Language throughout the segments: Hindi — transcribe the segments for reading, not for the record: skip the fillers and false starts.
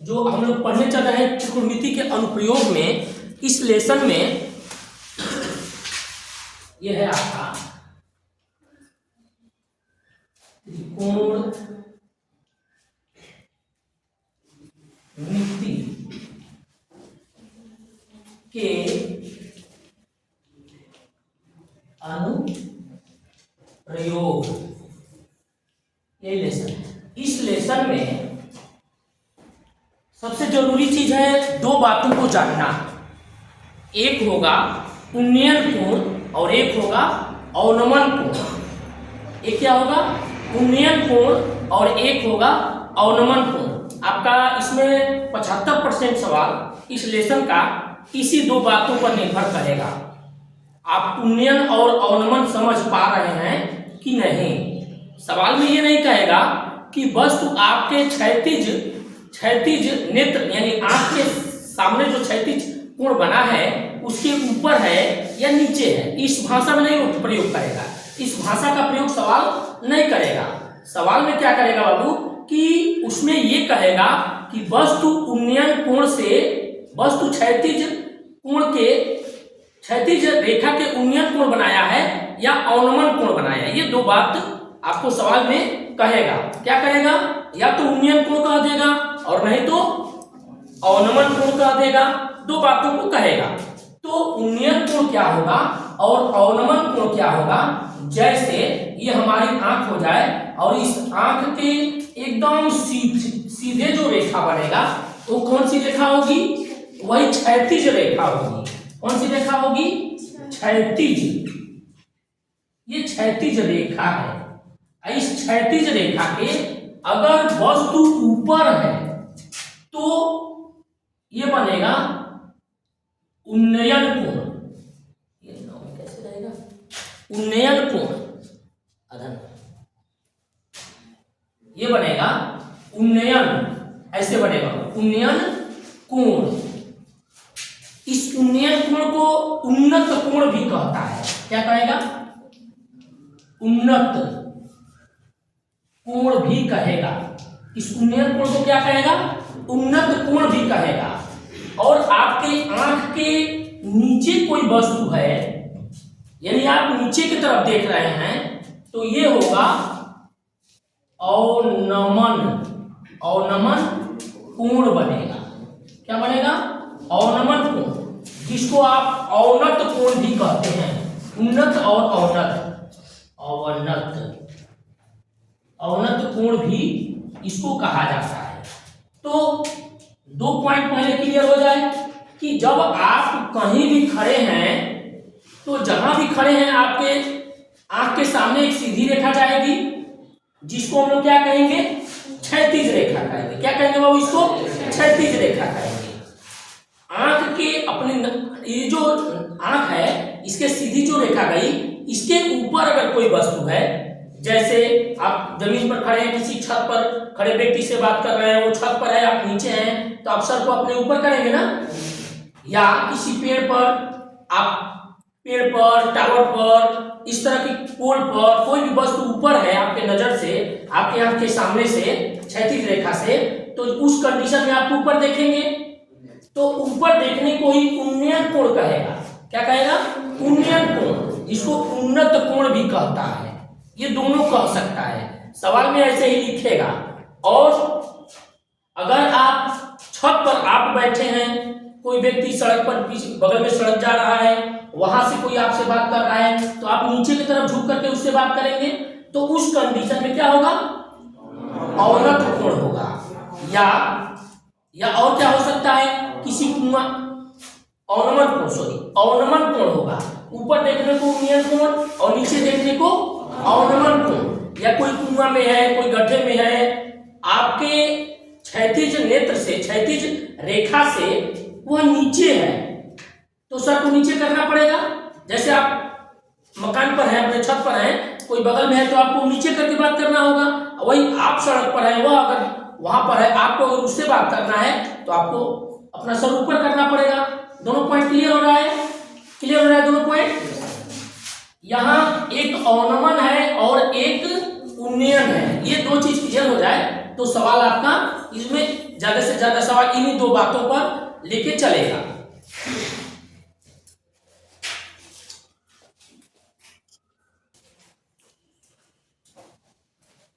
जो हम लोग पढ़ने चल रहे हैं त्रिकोणमिति के अनुप्रयोग में, इस लेसन में यह है आपका त्रिकोणमिति के अनुप्रयोग, ये लेसन है। इस लेसन में सबसे जरूरी चीज है दो बातों को जानना, एक होगा उन्नयन कोण और एक होगा अवनमन कोण। एक क्या होगा? उन्नयन कोण और एक होगा अवनमन कोण। आपका इसमें 75% सवाल इस लेसन का इसी दो बातों पर निर्भर करेगा। आप उन्नयन और अवनमन समझ पा रहे हैं कि नहीं। सवाल में ये नहीं कहेगा कि वस्तु आपके क्षैतिज नेत्र यानी आंख के सामने जो क्षैतिज कोण बना है उसके ऊपर है या नीचे है। इस भाषा में नहीं प्रयोग करेगा, इस भाषा का प्रयोग सवाल नहीं करेगा। सवाल में क्या करेगा बाबू कि उसमें ये कहेगा कि वस्तु उन्नयन कोण से वस्तु क्षैतिज कोण के क्षैतिज रेखा के उन्नयन कोण बनाया है या अवनमन कोण बनाया है। ये दो बात आपको सवाल में कहेगा। क्या कहेगा? या तो उन्नयन कोण कह देगा और नहीं तो अवनमन कोण कह देगा। दो बातों को कहेगा। तो उन्नयन कोण क्या होगा और अवनमन कोण क्या होगा? जैसे ये हमारी आंख हो जाए और इस आंख के एकदम सीधे जो रेखा बनेगा वो कौन सी रेखा होगी? वही क्षैतिज रेखा होगी। कौन सी रेखा होगी? क्षैतिज। ये क्षैतिज रेखा है। इस क्षैतिज रेखा के अगर वस्तु ऊपर है तो ये बनेगा उन्नयन कोण। ये कैसे रहेगा? उन्नयन कोण। ये बनेगा उन्नयन, ऐसे बनेगा उन्नयन कोण। इस उन्नयन कोण को उन्नत कोण भी कहता है। क्या कहेगा? उन्नत कोण भी कहेगा। इस उन्नयन कोण को क्या कहेगा? उन्नत कोण भी कहेगा। और आपके आंख के नीचे कोई वस्तु है, यानी आप नीचे की तरफ देख रहे हैं, तो ये होगा अवनमन कोण बनेगा। क्या बनेगा? अवनमन कोण, जिसको आप अवनत कोण भी कहते हैं। उन्नत और अवनत कोण भी इसको कहा जाता है। तो दो पॉइंट पहले क्लियर हो जाए कि जब आप कहीं भी खड़े हैं तो जहां भी खड़े हैं आपके आंख के सामने एक सीधी रेखा जाएगी जिसको हम लोग क्या कहेंगे? क्षैतिज रेखा कहेंगे। क्या कहेंगे बाबू? इसको क्षैतिज रेखा कहेंगे। आंख के अपने ये जो आंख है इसके सीधी जो रेखा गई, इसके ऊपर अगर कोई वस्तु है, जैसे आप जमीन पर खड़े हैं, किसी छत पर खड़े व्यक्ति से बात कर रहे हैं, वो छत पर है, आप नीचे हैं, तो आप सर को अपने ऊपर करेंगे ना। या किसी पेड़ पर, आप पेड़ पर, टावर पर, इस तरह की पोल पर कोई भी वस्तु ऊपर है आपके नजर से, आपके आंख के सामने से, क्षैतिज रेखा से, तो उस कंडीशन में आप ऊपर देखेंगे तो ऊपर देखने को ही उन्नयन कोण कहेगा। क्या कहेगा? उन्नयन कोण, जिसको उन्नत कोण भी कहता है। ये दोनों कह सकता है। सवाल में ऐसे ही लिखेगा। और अगर आप छत पर आप बैठे हैं, कोई व्यक्ति सड़क पर पीछे बगल में सड़क जा रहा है, वहां से कोई आपसे बात कर रहा है, तो आप नीचे की तरफ झुक करके उससे बात करेंगे, तो उस कंडीशन में क्या होगा? अवनत कोण होगा। या और क्या हो सकता है? किसी कुआं, अवनमन कोण होगा। ऊपर देखने को उन्नयन कोण और नीचे देखने को अवनमन कोण। या कोई कुआं में है, कोई गड्ढे में है, आपके क्षैतिज नेत्र से, क्षैतिज रेखा से वह नीचे है, तो सर को नीचे करना पड़ेगा। जैसे आप मकान पर हैं, अपने छत पर हैं, कोई बगल में है तो आपको नीचे करके बात करना होगा। वही आप सड़क पर हैं, वह अगर वहां पर है, आपको अगर उससे बात करना है तो आपको अपना सर ऊपर करना पड़ेगा। दोनों पॉइंट क्लियर हो रहा है? क्लियर हो रहा है दोनों पॉइंट? यहाँ एक अवनमन है और एक उन्नयन है। ये दो चीज क्लियर हो जाए तो सवाल आपका इसमें ज्यादा से ज्यादा सवाल इन्हीं दो बातों पर लेके चलेगा।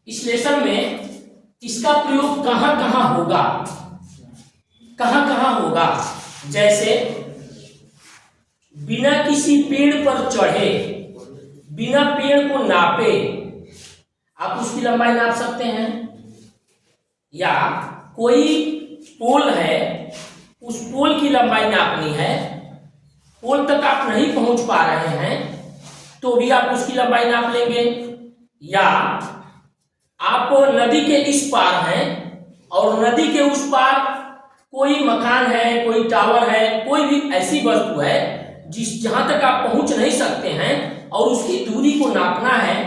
इस लेसन में इसका प्रयोग कहां कहां होगा, कहां कहां होगा, जैसे बिना किसी पेड़ पर चढ़े, बिना पेड़ को नापे आप उसकी लंबाई नाप सकते हैं, या कोई पोल है उस पोल की लंबाई नापनी है, पोल तक आप नहीं पहुंच पा रहे हैं तो भी आप उसकी लंबाई नाप लेंगे, या आप नदी के इस पार हैं और नदी के उस पार कोई मकान है, कोई टावर है, कोई भी ऐसी वस्तु है जहां तक आप पहुंच नहीं सकते हैं और उसकी दूरी को नापना है।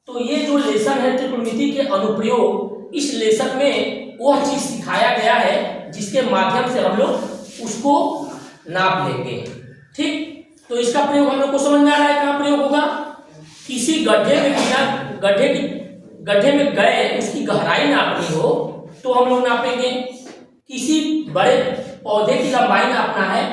तो ये जो लेसन है त्रिकोणमिति के अनुप्रयोग, इस लेसन में वह चीज सिखाया गया है जिसके माध्यम से हम लोग उसको नाप लेंगे। ठीक, तो इसका प्रयोग हम लोग को समझ में आ रहा है। कहाँ प्रयोग होगा? किसी गड्ढे में, बिना गड्ढे में गए उसकी गहराई नापनी हो तो हम लोग नापेंगे। किसी बड़े पौधे की लंबाई नापना है,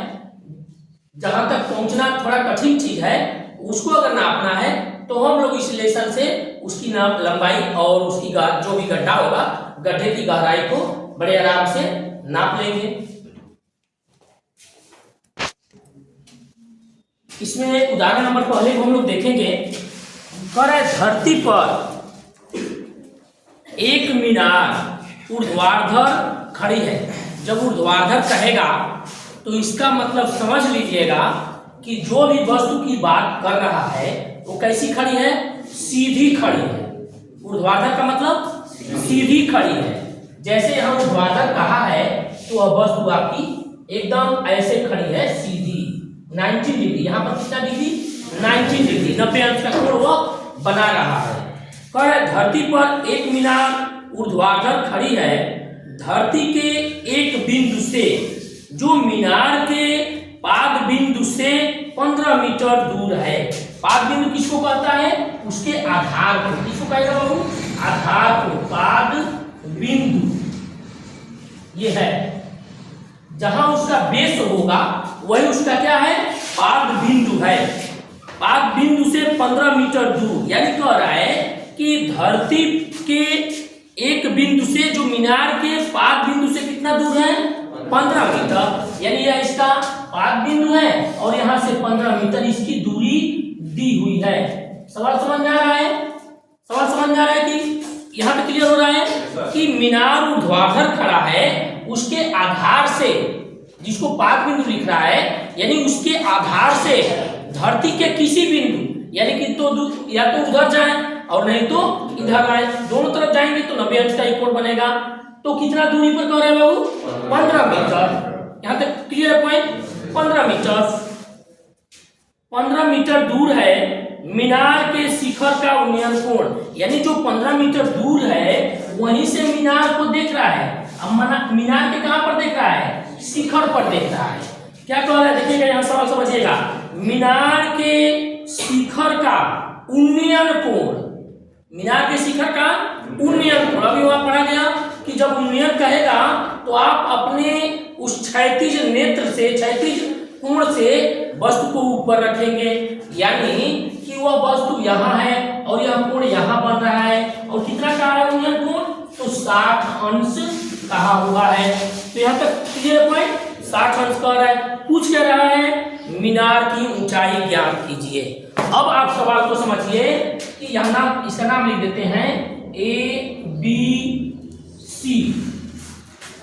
जहां तक पहुंचना थोड़ा कठिन चीज है, उसको अगर नापना है तो हम लोग इस लेसन से उसकी लंबाई और उसकी जो भी गड्ढा होगा, गड्ढे की गहराई को बड़े आराम से नाप लेंगे। इसमें उदाहरण नंबर पहले को हम लोग देखेंगे। धरती पर एक मीनार ऊर्ध्वाधर खड़ी है। जब ऊर्ध्वाधर कहेगा तो इसका मतलब समझ लीजिएगा कि जो भी वस्तु की बात कर रहा है वो कैसी खड़ी है? सीधी खड़ी है। ऊर्ध्वाधर का मतलब सीधी खड़ी है। जैसे यहाँ ऊर्ध्वाधर कहा है तो वह वस्तु आपकी एकदम ऐसे खड़ी है, सीधी 90 डिग्री। यहाँ पर कितना डिग्री? 90 डिग्री, 90 अंश का कोण वह बना रहा है। धरती पर एक मीनार ऊर्ध्वाधर खड़ी है। धरती के एक बिंदु से, जो मीनार के पाद बिंदु से 15 मीटर दूर है। पाद बिंदु किसको कहता है? उसके आधार को। किसको कहेगा बाबू? आधार को। पाद बिंदु ये है, जहां उसका बेस होगा वही उसका क्या है? पाद बिंदु है। पाद बिंदु से 15 मीटर दूर, यानी कह रहा है कि धरती के एक बिंदु से, जो मीनार के पाद बिंदु से कितना दूर है? 15 मीटर। यानी यह इसका पाद बिंदु है और यहाँ से 15 मीटर इसकी दूरी दी हुई है। सवाल समझ में आ रहा है? सवाल समझ में आ रहा है कि यहाँ पे क्लियर हो रहा है कि मीनार ऊर्ध्वाधर खड़ा है, उसके आधार से, जिसको पाद बिंदु लिख रहा है, यानी उसके आधार से धरती के किसी बिंदु, यानी कि तो या तो उधर जाए और नहीं तो इधर आए, दोनों तरफ जाएंगे तो 90 अंश का एक कोण बनेगा। तो कितना दूरी पर कह रहे हैं बाबू? 15 मीटर। यहाँ तक क्लियर पॉइंट? 15 मीटर। 15 मीटर दूर है मीनार के शिखर का उन्नयन कोण, यानी जो 15 मीटर दूर है वहीं से मीनार को देख रहा है। अब मीनार के कहां पर देख रहा है? शिखर पर देख रहा है। क्या कह रहा है देखिएगा, यहाँ सवाल समझिएगा। मीनार के शिखर का उन्नयन कोण, मीनार के शिखर का उन्नयन कोण, अभी वहां पढ़ा गया कि जब उन्नयन कहेगा तो आप अपने उस क्षैतिज नेत्र से, क्षैतिज कोण से वस्तु को ऊपर रखेंगे, यानी कि वह वस्तु यहाँ है और यह कोण यहाँ बन रहा है। और कितना कहा है उन्नयन कोण? तो 60 अंश कहा हुआ है। तो यहाँ तक क्लियर पॉइंट? 60 अंश कह रहा है। पूछ क्या रहा है? मीनार की ऊंचाई ज्ञात कीजिए। अब आप सवाल को समझिए कि यहाँ नाम, इसका नाम लिख देते हैं ABC।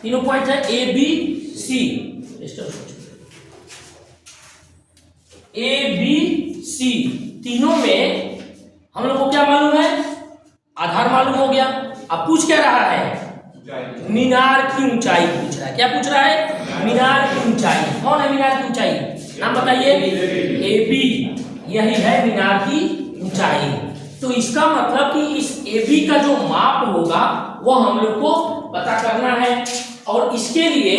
तीनों पॉइंट है ABC। ABC तीनों में हम लोग को क्या मालूम है? आधार मालूम हो गया। अब पूछ क्या रहा है? मीनार की ऊंचाई पूछ रहा है। क्या पूछ रहा है? मीनार की ऊंचाई। कौन है मीनार की ऊंचाई? नाम बताइए। AB, यही है मीनार की ऊंचाई। तो इसका मतलब कि इस AB का जो माप होगा वह हम लोग को पता करना है, और इसके लिए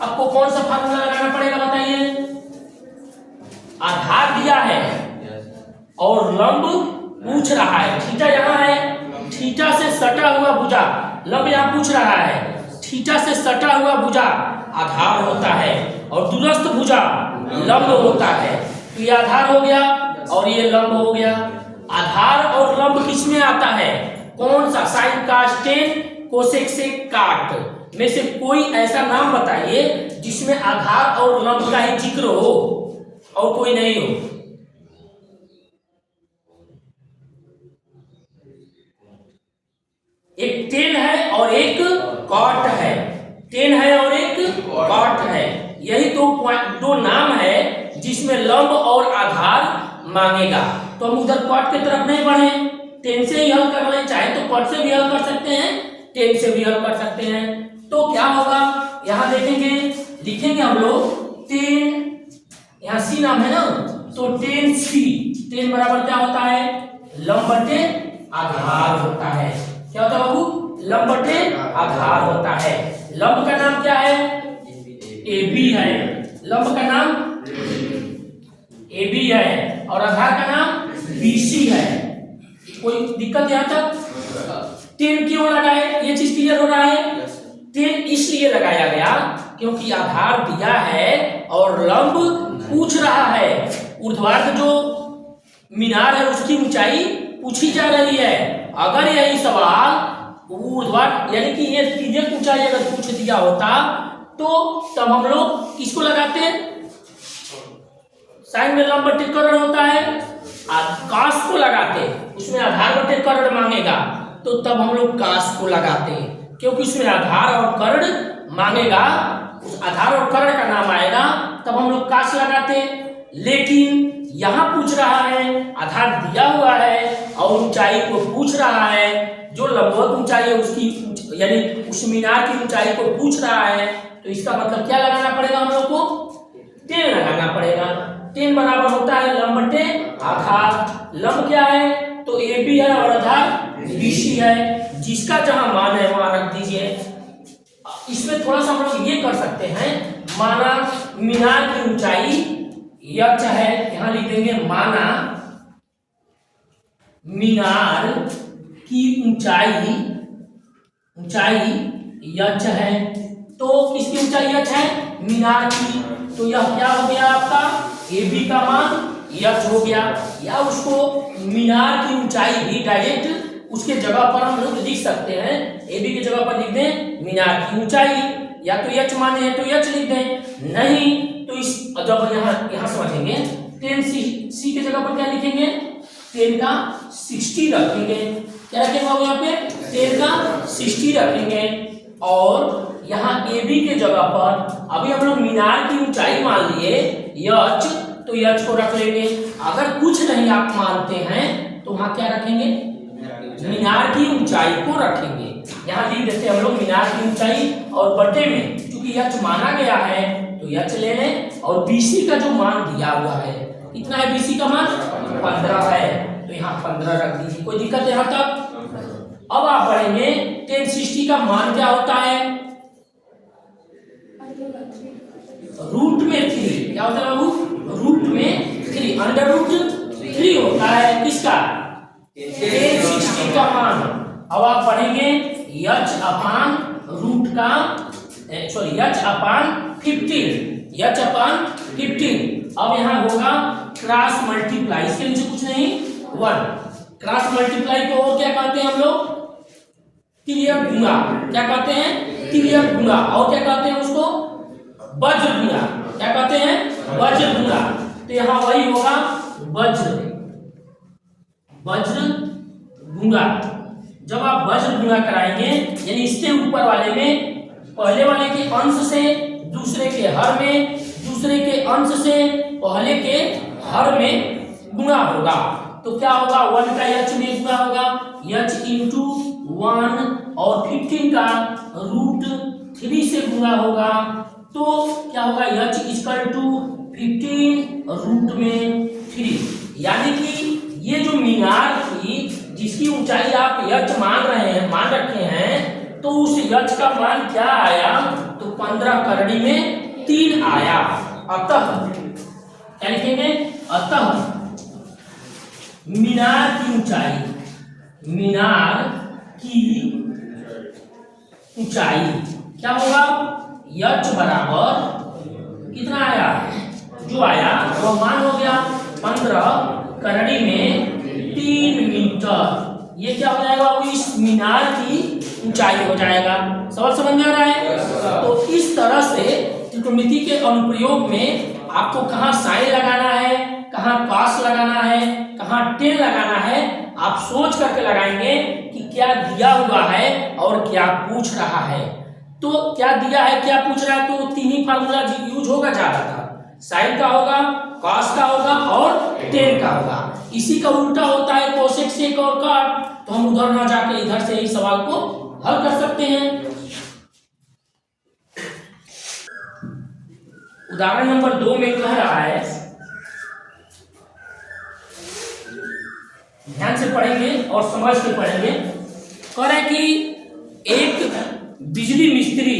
आपको कौन सा फार्मूला लगाना पड़ेगा बताइए? आधार दिया है और लंब पूछ रहा है। थीटा यहाँ है, थीटा से सटा हुआ भुजा, लंब यहाँ पूछ रहा है। थीटा से सटा हुआ भुजा आधार होता है और दूरस्थ भुजा लंब होता है। तो ये आधार हो गया और ये लंब हो गया। आधार और लंब किसमें आता है? कौन सा? साइन कास टेन कोसेक से काट में से कोई ऐसा नाम बताइए जिसमें आधार और लंब का ही जिक्र हो और कोई नहीं हो। एक टेन है और एक कॉट है, टेन है और एक कॉट है। यही दो नाम है जिसमें लंब और आधार मांगेगा। तो हम उधर कॉट की तरफ नहीं बढ़े, टेन से ही हल कर लें, चाहे तो कॉट से भी हल कर सकते हैं, टेन से भी हल कर सकते हैं। तो क्या होगा यहाँ देखेंगे, लिखेंगे हम लोग टेन, यहाँ सी नाम है ना, तो टेन सी, टेन बराबर क्या होता है? लंब बटे आधार होता है। क्या होता है बाबू? लंब बटे आधार होता है। लंब का नाम क्या है? ए बी है। लंब का नाम ए बी है और आधार का नाम बी सी है। कोई दिक्कत यहाँ तक? टेन क्यों लगाए? ये चीज क्लियर हो रहा है? टेन इसलिए लगाया गया क्योंकि आधार दिया है और लंब पूछ रहा है। ऊर्ध्वाधर जो मीनार है उसकी ऊंचाई पूछी जा रही है। अगर यही सवाल ऊर्ध्वाधर यानी कि ये तिर्यक ऊंचाई अगर पूछ दिया होता तो तब हम लोग किसको लगाते? साइन में लंब बटे कर्ण होता है, काश को लगाते, उसमें आधार बटे कर्ण मांगेगा तो तब हम लोग काश को लगाते हैं क्योंकि उसमें आधार और कर्ण मांगेगा, उस आधार और कर्ण का नाम आएगा तब हम लोग काश लगाते। लेकिन यहाँ पूछ रहा है, आधार दिया हुआ है और ऊंचाई को पूछ रहा है, जो लंबवत ऊंचाई है उसकी यानी उस मीनार की ऊंचाई को पूछ रहा है, तो इसका मतलब क्या लगाना पड़ेगा हम लोग को? टेन लगाना पड़ेगा। टेन बराबर होता है लंब बटे आधार। लंब क्या है? तो ए बी है और आधार बी सी है, जिसका जहां मान है वहां रख दीजिए। इसमें थोड़ा सा हम लोग ये कर सकते हैं, माना मीनार की ऊंचाई यच है, यहां लिख देंगे माना मीनार की ऊंचाई यच है। तो किसकी ऊंचाई यच है? मीनार की। तो यह क्या हो गया आपका? ए बी का मान यच हो गया, या उसको मीनार की ऊंचाई भी डायरेक्ट उसके जगह पर हम लोग लिख सकते हैं। ए बी की जगह पर लिख दें मीनार की ऊंचाई, या तो यच माने हैं तो यच लिख दें, नहीं तो इस जब यहाँ समझेंगे टेन सी की जगह पर क्या लिखेंगे? टेन का 60 रखेंगे। क्या रखेंगे यहाँ पे? टेन का 60 रखेंगे। और यहाँ ए बी के जगह पर अभी हम लोग मीनार की ऊंचाई मान लिए यच, तो यच को रख लेंगे। अगर कुछ नहीं आप मानते हैं तो वहां क्या रखेंगे? मीनार की ऊंचाई को रखेंगे। यहाँ लिख देते हैं हम लोग मीनार की ऊंचाई और बटे में क्योंकि यच माना गया है तो यच ले लें, और बीसी का जो मान दिया हुआ है कितना है? बीसी का मान 15 है, तो यहाँ 15 रख दीजिए। कोई दिक्कत है यहाँ तक? अब आप पढ़ेंगे 1060 का मान क्या होता है? रूट में 3। क्या होता है बाबू? रूट में 3, अंडर रूट 3 होता है किसका? 1060 का मान। अब आप पढ़ेंगे यच अपान रूट का सॉरी यच अपान 15, यच अपान 15। अब यहाँ होगा क्रॉस मल्टीप्लाई, इसके नीचे कुछ नहीं 1। क्रॉस मल्टीप्लाई को और क्या कहते हैं हम लोग? तिर्यक गुणा। क्या कहते हैं? तिर्यक गुणा। और क्या कहते हैं उसको? वज्र गुणा। क्या कहते हैं? वज्र गुणा। तो यहाँ वही होगा वज्र गुणा। जब आप वज्र गुणा कराएंगे यानी इसके ऊपर वाले में पहले वाले के अंश से दूसरे के हर में, दूसरे के अंश से पहले के हर में गुणा होगा, तो क्या होगा? 1 का यच में गुणा होगा, यच इंटू 1, और 15 का रूट 3 से गुणा होगा, तो क्या होगा? यच इक्वल टू 15 रूट में 3। यानी कि ये जो मीनार की जिसकी ऊंचाई आप यच मान रखे हैं, तो उस यच का मान क्या आया? तो 15 करड़ी में 3 आया। अतः क्या लिखेंगे? अतः मीनार की ऊंचाई क्या होगा, h बराबर कितना आया, जो आया वह मान हो गया 15 करड़ी में 3 मीटर। ये क्या हो जाएगा, वो इस मीनार की ऊंचाई हो जाएगा। सवाल समझ में आ रहा है। तो इस तरह से त्रिकोणमिति के अनुप्रयोग में आपको कहाँ साइन लगाना है, कहाँ कॉस लगाना है, कहाँ टेन लगाना है, आप सोच करके लगाएंगे कि क्या दिया हुआ है और क्या पूछ रहा है। तो क्या दिया है क्या पूछ रहा है, तो तीन ही फार्मूला यूज होगा ज्यादातर, साइन का होगा, कॉस का होगा और टेन का होगा। इसी का उल्टा होता है कोसेक सेक और कॉट, तो हम उधर ना जाके इधर से ही सवाल को हल कर सकते हैं। उदाहरण नंबर 2 में कह रहा है, ध्यान से पढ़ेंगे और समझ के पढ़ेंगे। कह रहा है कि एक बिजली मिस्त्री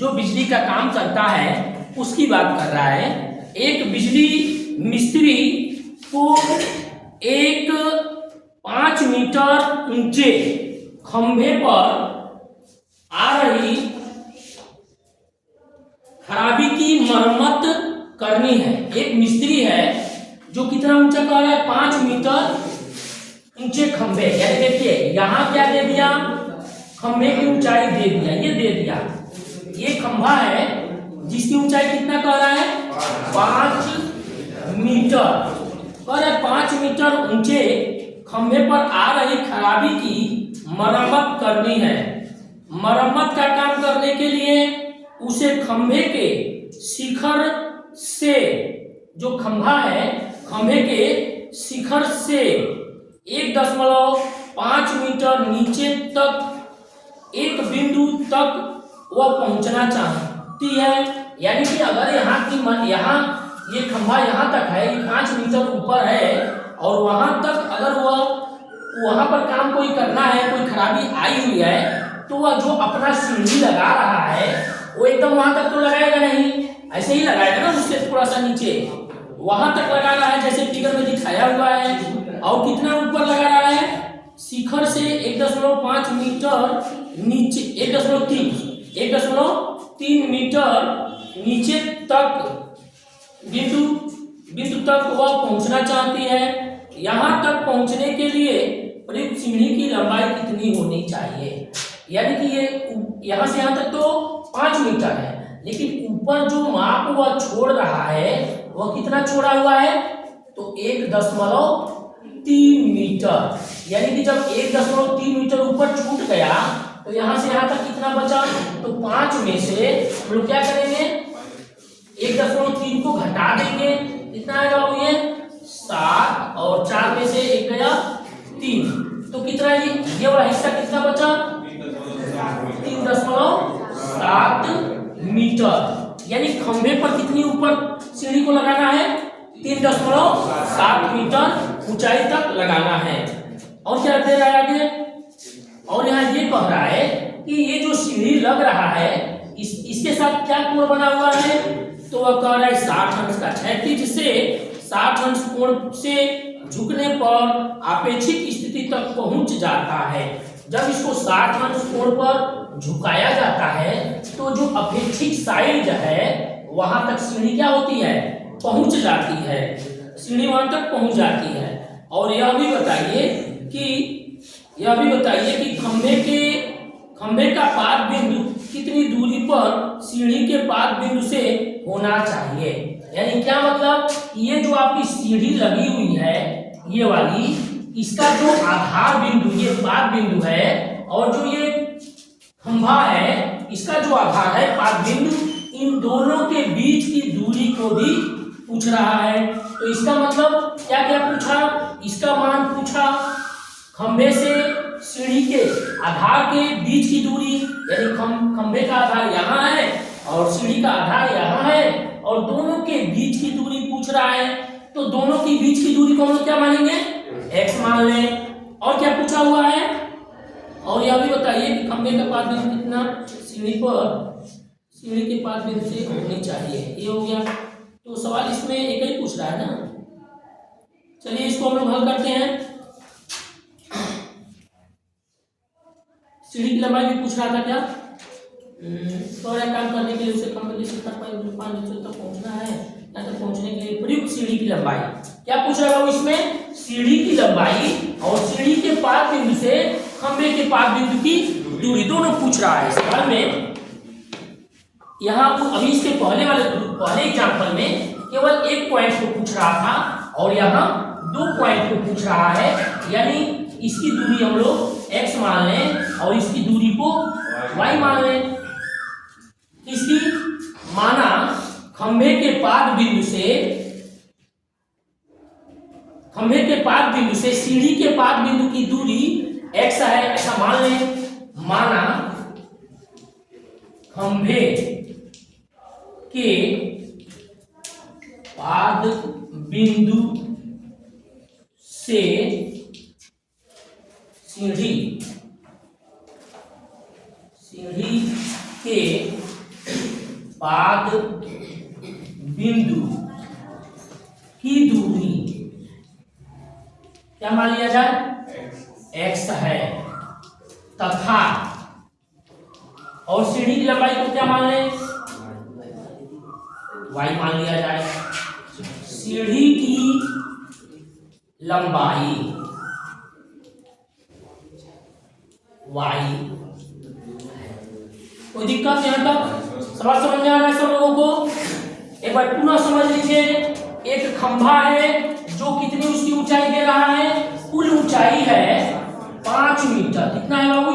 जो बिजली का काम करता है उसकी बात कर रहा है। एक बिजली मिस्त्री को एक 5 मीटर ऊंचे खंभे पर आ रही खराबी की मरम्मत करनी है। एक मिस्त्री है जो कितना ऊंचा कह रहा है, 5 मीटर ऊंचे खंभे, यानी देखिए यहाँ क्या दे दिया, खंभे की ऊंचाई दे दिया, ये दे दिया, ये खंभा है जिसकी ऊंचाई कितना कह रहा है, 5 मीटर कह रहा है। 5 मीटर ऊंचे खंभे पर आ रही खराबी की मरम्मत करनी है। मरम्मत का काम करने के लिए उसे खंभे के शिखर से, जो खंभा है खंभे के शिखर से 1.5 मीटर नीचे तक एक बिंदु तक वह पहुंचना चाहती है। यानी कि अगर यहाँ ये खंभा यहाँ तक है, ये 5 मीटर ऊपर है और वहां तक अगर वहां पर काम कोई करना है, कोई खराबी आई हुई है, तो वह जो अपना सीढ़ी लगा रहा है वो एकदम वहां तक तो लगाएगा नहीं, ऐसे ही लगाएगा ना, उससे थोड़ा सा नीचे वहां तक लगा रहा है जैसे फिगर में दिखाया हुआ है। और कितना ऊपर लगा रहा है, शिखर से 1.5 मीटर नीचे, 1.3 मीटर नीचे तक बिंदु तक वह पहुंचना चाहती है। यहां तक पहुंचने के लिए प्रयुक्त सीढ़ी की लंबाई कितनी होनी चाहिए। यानी कि ये यहां से यहां तक तो 5 मीटर है, लेकिन ऊपर जो माप वह छोड़ रहा है वह कितना छोड़ा हुआ है, तो 1.3 मीटर। यानी कि जब 1.3 मीटर ऊपर छूट गया तो यहां से यहां तक कितना बचा, तो 5 में से हम लोग क्या करेंगे, 1.3 को घटा देंगे, कितना आएगा, ये 7 और 4 में से 1 गया 3, तो कितना ये वाला हिस्सा कितना बचा, 3.7 मीटर। यानी खंभे पर कितनी ऊपर सीढ़ी को लगाना है, 3.7 मीटर ऊंचाई तक लगाना है। और क्या दे रहा है आगे, और यहाँ ये कह रहा है कि ये जो सीढ़ी लग रहा है इसके साथ क्या कोण बना हुआ है, तो वह कह रहा है 60 अंश का, क्षैतिज से 60 अंश कोण से झुकने पर आपेक्षिक स्थिति तक पहुंच जाता है। जब इसको 60 अंश कोण पर झुकाया जाता है तो जो अपेक्षित साइड है वहां तक सीढ़ी क्या होती है, पहुंच जाती है, सीढ़ी वहां तक पहुंच जाती है। और यह भी बताइए कि खंभे का पाद बिंदु कितनी दूरी पर सीढ़ी के पाद बिंदु से होना चाहिए। यानी क्या मतलब, ये जो आपकी सीढ़ी लगी हुई है ये वाली, इसका जो आधार बिंदु ये पाद बिंदु है, और जो ये खंभा है इसका जो आधार है पाद बिंदु, इन दोनों के बीच की दूरी को भी पूछ रहा है। तो इसका मतलब क्या क्या पूछा, इसका मान पूछा, खंभे से सीढ़ी के आधार के बीच की दूरी, यानी खंभे का आधार यहाँ है और सीढ़ी का आधार यहाँ है, और दोनों के बीच की दूरी पूछ रहा है। तो दोनों की बीच की दूरी को हम लोग क्या मानेंगे, x मान लें। और क्या पूछा हुआ है, और यह भी बताइए कि खंभे का पाद बिंदु कितना सीढ़ी के पाद बिंदु से होनी चाहिए। ये हो गया, तो सवाल इसमें एक ही पूछ रहा है ना। चलिए इसको हम लोग हल करते हैं। सीढ़ी की लंबाई भी पूछ रहा था क्या, और एक काम करने के लिए उसे कंपनी शिखर पर 5 मीटर तक पहुंचना है, यहाँ तक पहुंचने के लिए प्रयुक्त सीढ़ी की लंबाई क्या पूछ रहा है इसमें? सीढ़ी की लंबाई और सीढ़ी के पाद बिंदु से खंभे के पाद बिंदु की दूरी दोनों पूछ रहा है सवाल में। यहाँ अभी इसके पहले एग्जाम्पल में केवल एक पॉइंट को पूछ रहा था और यहाँ 2 पॉइंट को पूछ रहा है, यानी इसकी दूरी हम लोग x मान लें और इसकी दूरी को y मान लें। इसकी माना खंभे के पाद बिंदु से सीढ़ी के पाद बिंदु की दूरी x है, ऐसा मान लें। माना खंभे के पाद बिंदु से सीढ़ी के पाद बिंदु की दूरी क्या मान लिया जाए? x है, तथा और सीढ़ी की लंबाई को क्या मान लें? y मान लिया जाए। सीढ़ी की लंबाई y, कोई दिक्कत यहाँ तक सवाल समझ में आ रहा है सब लोगों को? एक बार पुनः समझ लीजिए। एक खंभा है जो कितनी उसकी ऊंचाई दे रहा है? कुल ऊंचाई है 5 मीटर। कितना है बाबू?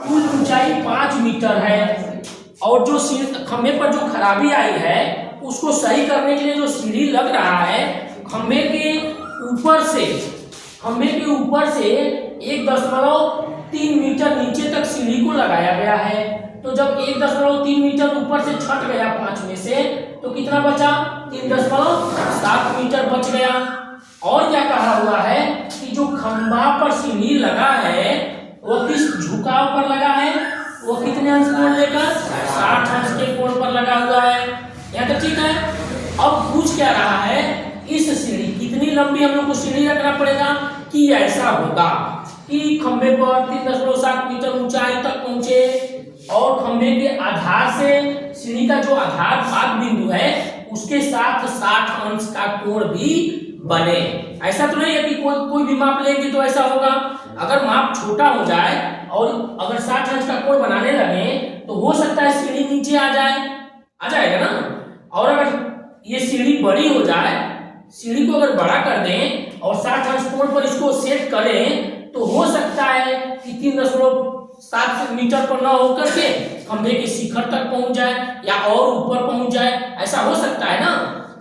कुल ऊंचाई 5 मीटर है। और जो खंभे पर जो खराबी आई है उसको सही करने के लिए जो सीढ़ी लग रहा है खंभे के ऊपर से 1.3 मीटर नीचे तक सीढ़ी को लगाया गया है। तो जब 1.3 मीटर ऊपर से छट गया 5 में से तो कितना बचा? 3.7 मीटर बच गया। और क्या कहा हुआ है कि जो खंभा पर सीढ़ी लगा है वो किस झुकाव पर लगा है? वो कितने अंश कोण लेकर? 60 अंश के कोण पर लगा हुआ है। यहाँ तक ठीक है। अब पूछ क्या रहा है? इस सीढ़ी कितनी लंबी हम लोग को सीढ़ी रखना पड़ेगा कि ऐसा होगा कि खंभे पर 3.7 मीटर ऊंचाई तक पहुंचे और खंभे के आधार से सीढ़ी का जो आधार पाद बिंदु है उसके साथ 60 अंश का कोण भी बने। ऐसा तो नहीं है कि कोई भी माप लेंगे तो ऐसा होगा। अगर माप छोटा हो जाए और अगर 60 अंश का कोण बनाने लगे तो हो सकता है सीढ़ी नीचे आ जाएगा ना। और अगर ये सीढ़ी बड़ी हो जाए, सीढ़ी को अगर बड़ा कर दें और 60 अंश कोण पर इसको सेट करें तो हो सकता है कि 3.7 मीटर पर न होकर के खंभे के शिखर तक पहुंच जाए या और ऊपर पहुंच जाए, ऐसा हो सकता है ना।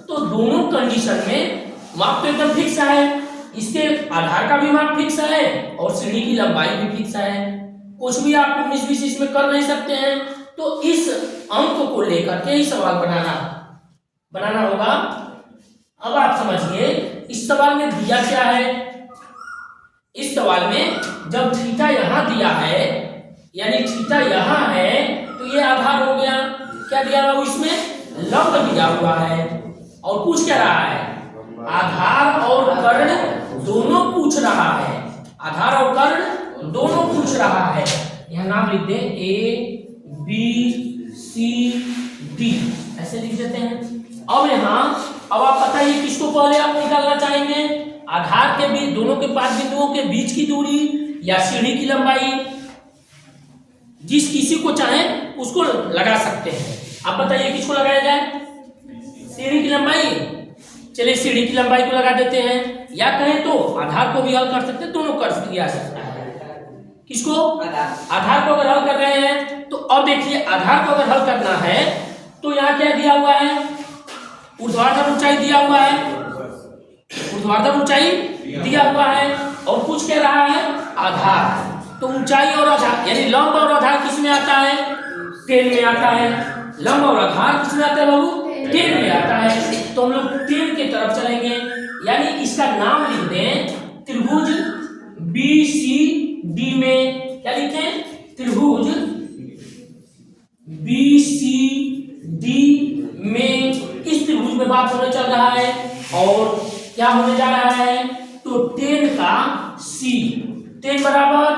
तो दोनों कंडीशन में माप तो एकदम फिक्स है। इसके आधार का भी माप फिक्स है और सीढ़ी की लंबाई भी फिक्स है। कुछ भी आप 19-20 इसमें कर नहीं सकते हैं। तो इस अंक को लेकर के ही सवाल बनाना होगा। अब आप समझिए इस सवाल में दिया क्या है। इस सवाल में जब थीटा यहां दिया है यानी थीटा यहां है तो ये आधार हो गया। क्या दिया हुआ इसमें? लंब दिया हुआ है। और पूछ क्या रहा है? आधार और कर्ण दोनों पूछ रहा है। आधार और कर्ण दोनों पूछ रहा है। यहां नाम लिख दे A B C D, ऐसे लिख देते हैं। अब आप बताइए किसको पहले आप निकालना चाहेंगे? आधार के बीच दोनों के पाद बिंदुओं के बीच की दूरी या सीढ़ी की लंबाई? जिस किसी को चाहे उसको लगा सकते हैं। आप बताइए किसको लगाया जाए? सीढ़ी की लंबाई। चलिए सीढ़ी की लंबाई को लगा देते हैं, या कहें तो आधार को भी हल कर सकते हैं। दोनों कर दिया सकता है। किसको? आधार को अगर हल कर रहे हैं तो अब देखिए आधार को अगर हल करना है तो यहाँ क्या दिया हुआ है? ऊर्ध्वाधर ऊंचाई दिया हुआ है। ऊर्ध्वाधर ऊंचाई दिया हुआ है और पूछ क्या रहा है? आधार। तो ऊंचाई और आधार यानी लंब और आधार किस में आता है? टेन में आता है। लंब और आधार किस में आता है बाबू? टेन में आता है। तो हम लोग टेन की तरफ चलेंगे, यानी इसका नाम लिख दें त्रिभुज BCD में। क्या लिखें? त्रिभुज BCD में इस त्रिभुज में बात होने चल रहा है और क्या होने जा रहा है? तो 10 का C 10 बराबर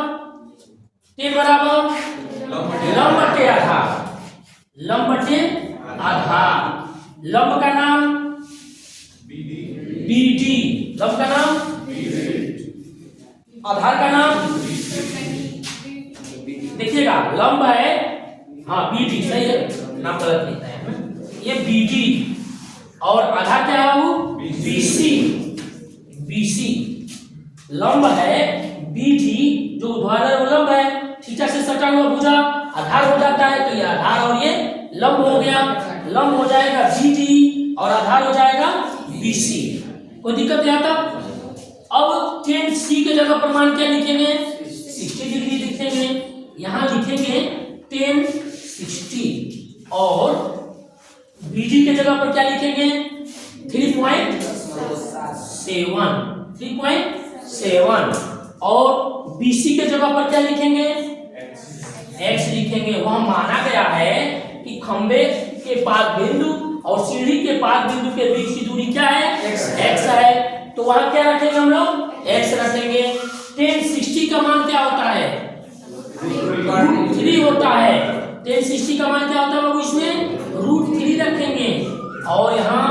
लंब बटे आधार। लंब बटे आधार। लंब का नाम बीडी, लंब का नाम आधार का नाम देखिएगा, लंब है, हाँ बीडी सही है, नाम गलत लिखा है ये बीडी, और आधार क्या है वो बीसी। बीसी लंब है, बीडी जो ऊर्ध्वाधर लंब है, थीटा से सटा हुआ भुजा आधार हो जाता है, तो ये आधार और ये लंब हो गया। लंब हो जाएगा बीडी और आधार हो जाएगा बीसी। कोई दिक्कत यहाँ तक? अब tan c के जगह पर मान क्या लिखेंगे 60 डिग्री लिखेंगे, यहाँ लिखेंगे tan 60 और BD के जगह पर क्या लिखेंगे 3.7 और BC के जगह पर क्या लिखेंगे x लिखेंगे। वह माना गया है कि खंबे के पाद बिंदु और सीढ़ी के पाद बिंदु के बीच की दूरी क्या है x है, तो वहां क्या रखेंगे हम लोग x रखेंगे। tan 60 का मान क्या होता है √3 होता है। tan 60 का मान क्या होता है बाबू, इसमें √3 रखेंगे और यहाँ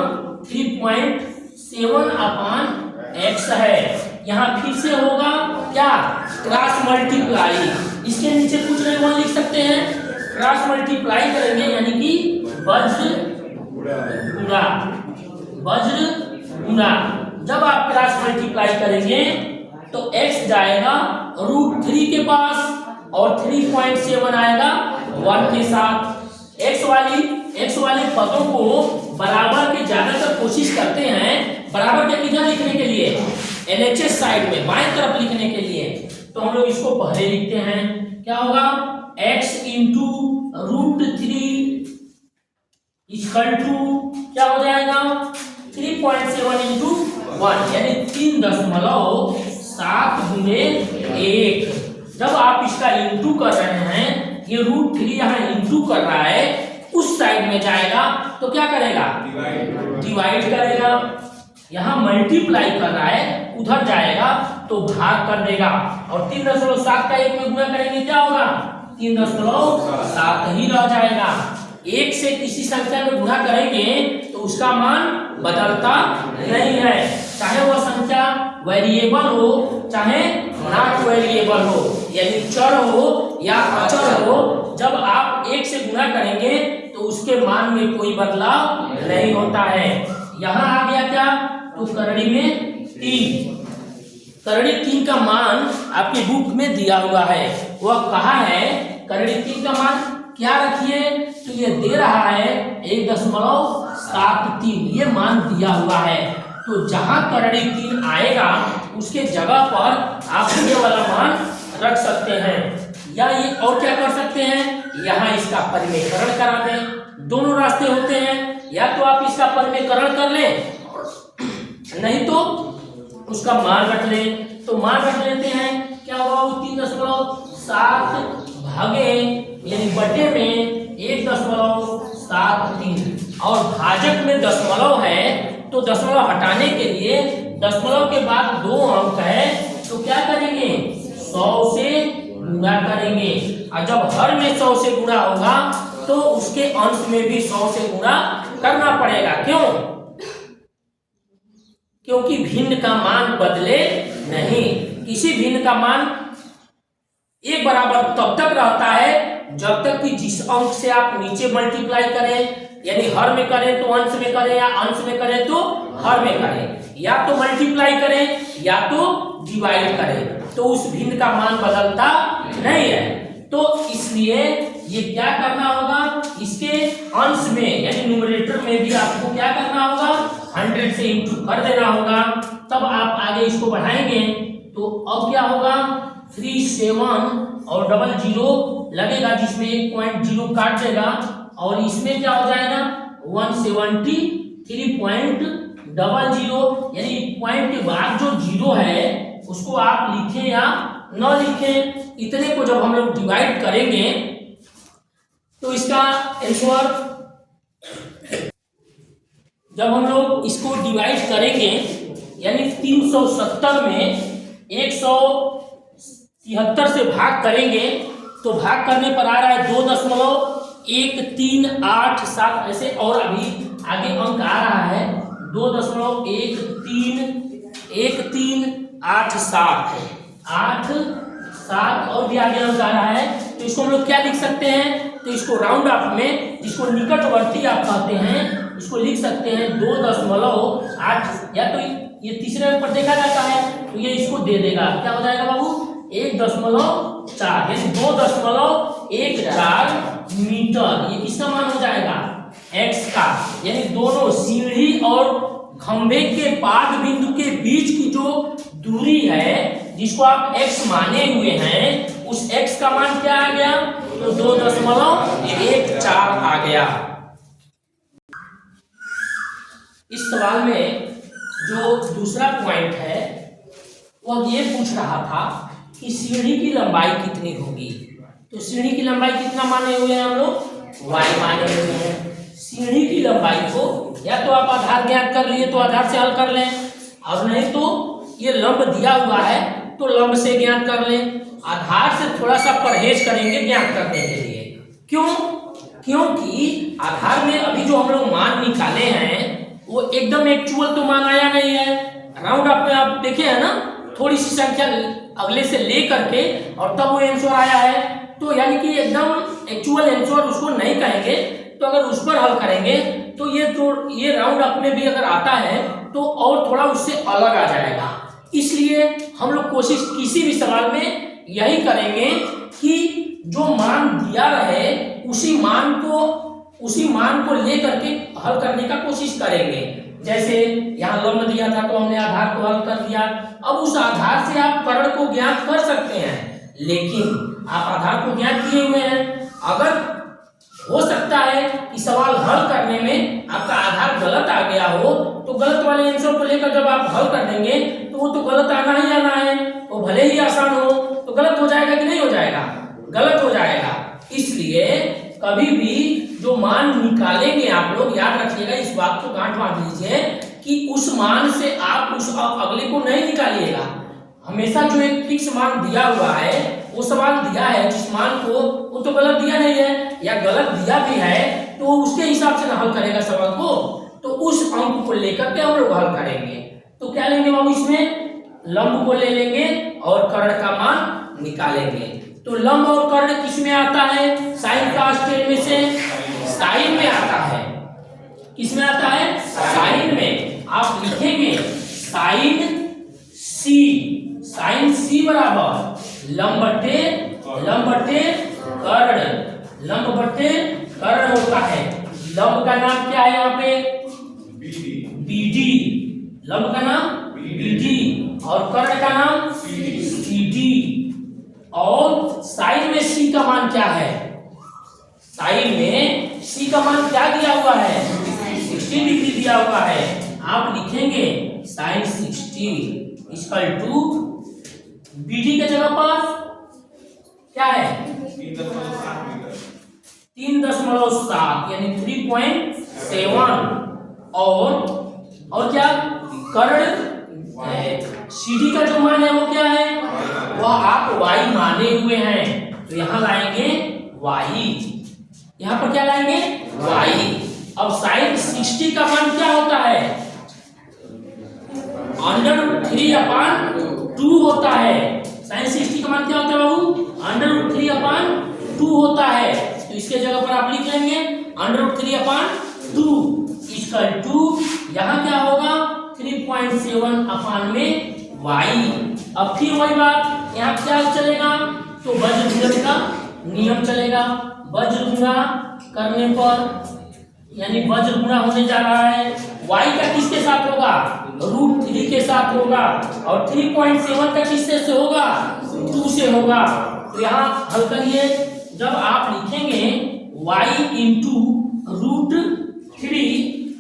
3.7 अपान x है। यहाँ फिर से होगा क्या क्रॉस मल्टीप्लाई, इसके नीचे कुछ नहीं वहां लिख सकते हैं, क्रॉस मल्टीप्लाई करेंगे यानी कि वज्र गुणा। जब आप क्रॉस मल्टीप्लाई करेंगे तो x जाएगा √3 के पास और 3.7 आएगा 1 के साथ। x वाले पदों को बराबर के ज्यादातर कोशिश करते हैं बराबर के किधर लिखने के लिए LHS साइड में बाएं तरफ लिखने के लिए, तो हम लोग इसको पहले लिखते हैं। क्या होगा x इंटू √3 इक्वल टू क्या हो जाएगा 3.7 इंटू 1 यानी 3.7 गुणे 1। जब आप इसका इंटू कर रहे हैं, ये √3 यहाँ इंटू कर रहा है, उस साइड में जाएगा तो क्या करेगा डिवाइड करेगा। यहाँ मल्टीप्लाई कर रहा है, उधर जाएगा तो भाग कर देगा और 3.7 का 1 में गुणा करेंगे क्या होगा 3.7 ही रह जाएगा। एक से किसी संख्या में गुणा करेंगे तो उसका मान बदलता नहीं है, चाहे वह संख्या वेरिएबल हो चाहे नॉट वेरिएबल हो, यानी चर हो या अचर हो। जब आप एक से गुणा करेंगे तो उसके मान में कोई बदलाव नहीं होता है। यहाँ आ गया क्या, तो करड़ी में 3, करड़ी 3 का मान आपके बुक में दिया हुआ है। वह कहा है करड़ी 3 का मान क्या रखिए, तो ये दे रहा है 1.73, ये मान दिया हुआ है। तो जहां करड़ी 3 आएगा उसके जगह पर आप ये वाला मान रख सकते हैं, या ये और क्या कर सकते हैं, यहाँ इसका परिमेयकरण करा दें। दोनों रास्ते होते हैं, या तो आप इसका परिमेयकरण कर लें, नहीं तो उसका मान रख लें। तो मान रख लेते हैं, क्या होगा 3.7 भागे यानी बटे में 1.73 और भाजक में दशमलव है, तो दशमलव हटाने के लिए दशमलव के बाद 2 अंक है तो क्या करेंगे 100 से गुणा करेंगे, और जब हर में 100 से गुणा होगा तो उसके अंश में भी 100 से गुणा करना पड़ेगा। क्यों? क्योंकि भिन्न का मान बदले नहीं, किसी भिन्न का मान एक बराबर तब तक रहता है जब तक कि जिस अंक से आप नीचे मल्टीप्लाई करें, यानी हर में करें तो अंश में करें, या अंश में करें तो हर में करें, या तो मल्टीप्लाई करें या तो डिवाइड करें, तो उस भिन्न का मान बदलता नहीं है। तो इसलिए ये क्या करना होगा, इसके अंश में यानी न्यूमरेटर में भी आपको क्या करना होगा 100 से इंटू कर देना होगा, तब आप आगे इसको बढ़ाएंगे। तो अब क्या होगा 37 और 00 लगेगा, जिसमें 1.0 काट देगा, और इसमें क्या हो जाएगा 173.00 यानी पॉइंट के बाद जो 0 है उसको आप लिखें या न लिखें, इतने को जब हम लोग डिवाइड करेंगे तो इसका आंसर, जब हम लोग इसको डिवाइड करेंगे यानी 370 में 173 से भाग करेंगे तो भाग करने पर आ रहा है 2.3 1 3 8 7 ऐसे और अभी आगे अंक आ रहा है 2.138 8 7 और भी आगे अंक आ रहा है। तो इसको हम लोग क्या लिख सकते हैं, तो इसको राउंड ऑफ में, जिसको निकटवर्ती आप कहते हैं, इसको लिख सकते हैं 2.8, या तो ये तीसरे अंक पर देखा जाता है तो ये इसको दे देगा, क्या हो जाएगा बाबू 1.4, यानी 2.14 मीटर। ये किसका मान हो जाएगा, x का, यानी दोनों सीढ़ी और खंभे के पाद बिंदु के बीच की जो दूरी है जिसको आप x माने हुए हैं, उस x का मान क्या आ गया, तो 2.14 आ गया। इस सवाल में जो दूसरा पॉइंट है वो ये पूछ रहा था कि सीढ़ी की लंबाई कितनी होगी। तो सीढ़ी की लंबाई कितना माने हुए हैं हम लोग, y माने हुए हैं। सीढ़ी की लंबाई को या तो आप आधार ज्ञात कर लिए तो आधार से हल कर लें, और नहीं तो ये लंब दिया हुआ है तो लंब से ज्ञात कर लें। आधार से थोड़ा सा परहेज करेंगे ज्ञात करने के लिए। क्यों, क्योंकि आधार में अभी जो हम लोग मान निकाले हैं वो एकदम एक्चुअल तो मान आया नहीं है। राउंड अप में आप देखे हैं ना, थोड़ी सी संख्या अगले से ले करके और तब वो आंसर आया है, तो यानी कि एकदम एक्चुअल आंसर उसको नहीं कहेंगे। तो अगर उस पर हल करेंगे तो ये राउंड अप में भी अगर आता है तो और थोड़ा उससे अलग आ जाएगा। इसलिए हम लोग कोशिश किसी भी सवाल में यही करेंगे कि जो मान दिया रहे उसी मान को लेकर के हल करने का कोशिश करेंगे। जैसे यहाँ लंब दिया था तो हमने आधार को हल कर दिया, अब उस आधार से आप कर्ण को ज्ञात कर सकते हैं, लेकिन आप आधार को ज्ञात किए हुए हैं। अगर हो सकता है कि सवाल हल करने में आपका आधार गलत आ गया हो, तो गलत वाले आंसर को लेकर जब आप हल कर देंगे तो वो तो गलत आना ही आना है, तो भले ही आसान हो तो गलत हो जाएगा कि नहीं हो जाएगा, गलत हो जाएगा। इसलिए कभी भी जो मान निकालेंगे आप लोग याद रखिएगा, इस बात को गांठ बांध लीजिए कि उस मान से आप उस अगले को नहीं निकालिएगा। हमेशा जो एक फिक्स मान दिया हुआ है, वो सवाल दिया है जिस मान को, वो तो गलत दिया नहीं है या गलत दिया भी है तो उसके हिसाब से हल करेगा सवाल को, तो उस अंक को लेकर के हम लोग हल करेंगे। तो क्या लेंगे बाबू, इसमें लंब को ले लेंगे और कर्ण का मान निकालेंगे। तो लंब और कर्ण किस में आता है, साइन का स्टेज में से साइन में आता है। किस में आता है, साइन में। आप लिखेंगे साइन सी बराबर लंब बटे कर्ण होता है। लंब का नाम क्या है यहाँ पे, BD, लंब का नाम BD और कर्ण का नाम CD। और साइन में C का मान क्या है, साइन में C का मान क्या दिया हुआ है, 60 डिग्री दिया हुआ है। आप लिखेंगे साइन 60 इक्वल टू BD के जगह पर क्या है 3.7 यानी 3.7 और क्या कर्ण CD का जो मान है वो क्या है, वह आप y माने हुए हैं, तो यहां लाएंगे y, यहां पर क्या लाएंगे y। अब साइन 60 का मान क्या होता है, √3/2 होता है। साइन 60 का मान क्या होता है बाबू, √3/2 होता है। तो इसके जगह पर आप लिख लेंगे √3/2 इक्वल टू यहाँ क्या होगा 3.7 में y। अब फिर वही बात, यहाँ क्या चलेगा, तो वज्रगुणन का नियम चलेगा। वज्रगुणा करने पर यानी वज्रगुणा होने जा रहा है, y का किसके साथ होगा, √3 के साथ होगा, और 3.7 का किससे से होगा, 2 से होगा। तो यहाँ हल करिए, जब आप लिखेंगे y into √3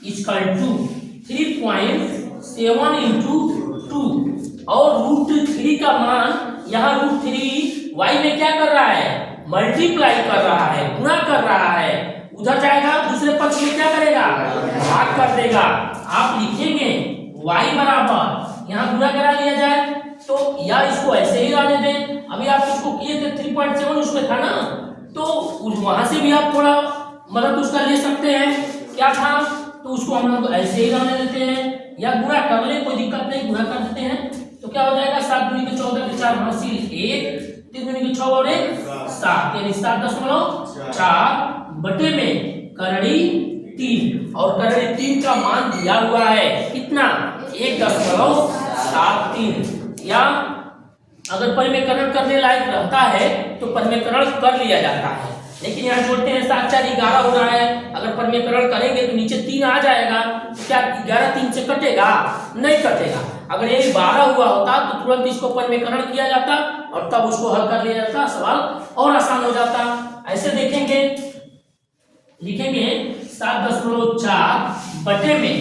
equal to 3.7 into 2 और √3 का मान यहाँ √3 y में क्या कर रहा है, मल्टीप्लाई कर रहा है, गुणा कर रहा है, उधर जाएगा दूसरे पक्ष में क्या करेगा, भाग कर देगा। आप लिखेंगे y बराबर, यहाँ गुणा करा लिया जाए तो या इसको ऐसे ही रहने दें, अभी आप इसको किए थे 3.7 उसमें था ना, तो वहां से भी आप थोड़ा मदद उसका ले सकते हैं। क्या था, तो उसको हम लोग ऐसे ही रहने देते हैं या गुणा कर ले, कोई दिक्कत नहीं, गुणा कर देते हैं। तो क्या हो जाएगा, 7 दूनी के 14 के 4 हासिल 1, 3 दूनी के 6 और 1 7, यानी 7.4 बटे में करड़ी 3, और करड़ी 3 का मान दिया हुआ है कितना, 1.73। या अगर परिमेकरण करने लायक रहता है तो परिमेकरण कर लिया जाता है, लेकिन यहाँ जोड़ते हैं 7 4 11 हो रहा है। अगर परिमेकरण करेंगे तो नीचे 3 आ जाएगा, क्या 11 3 से कटेगा, नहीं कटेगा। अगर ये 12 हुआ होता तो तुरंत इसको परिमेकरण किया जाता और तब उसको हल कर लिया जाता, सवाल और आसान हो जाता। ऐसे देखेंगे, लिखेंगे 7.4 बटे में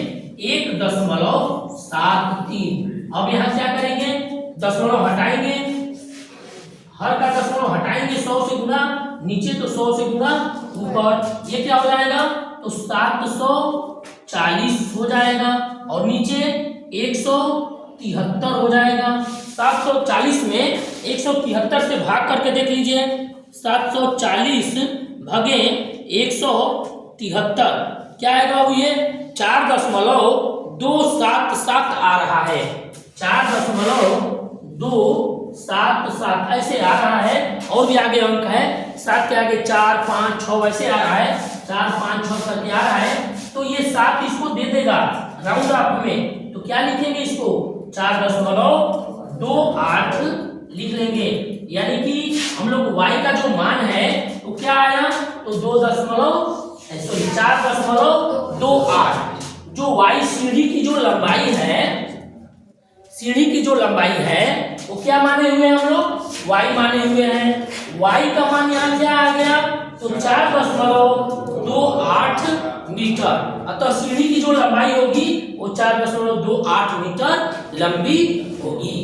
1.73। अब यहाँ क्या करेंगे, दशमलव हटाएंगे, हर का दशमलव हटाएंगे, 100 से गुना, नीचे तो 100 से गुना ऊपर, ये क्या हो जाएगा, तो 740 हो जाएगा, और नीचे 173 हो जाएगा। 740 में 173 से भाग करके देख लीजिए, 740 भागे 173 क्या आएगा, वो ये 4.277 आ रहा है, 4.277 ऐसे आ रहा है। और भी आगे अंक है, 7 के आगे 4 5 6 ऐसे आ रहा है, 4 5 6 करके आ रहा है। तो ये 7 इसको दे देगा राउंड ऑफ में, तो क्या लिखेंगे इसको, 4.28 लिख लेंगे। यानी कि हम लोग y का जो मान है तो क्या आया, तो 4.28। जो y सीढ़ी की जो लंबाई है, सीढ़ी की जो लंबाई है वो क्या माने हुए हैं हम लोग, y माने हुए हैं। y का मान यहाँ क्या आ गया, तो 4.28 मीटर। अतः सीढ़ी की जो लंबाई होगी वो 4.28 मीटर लंबी होगी।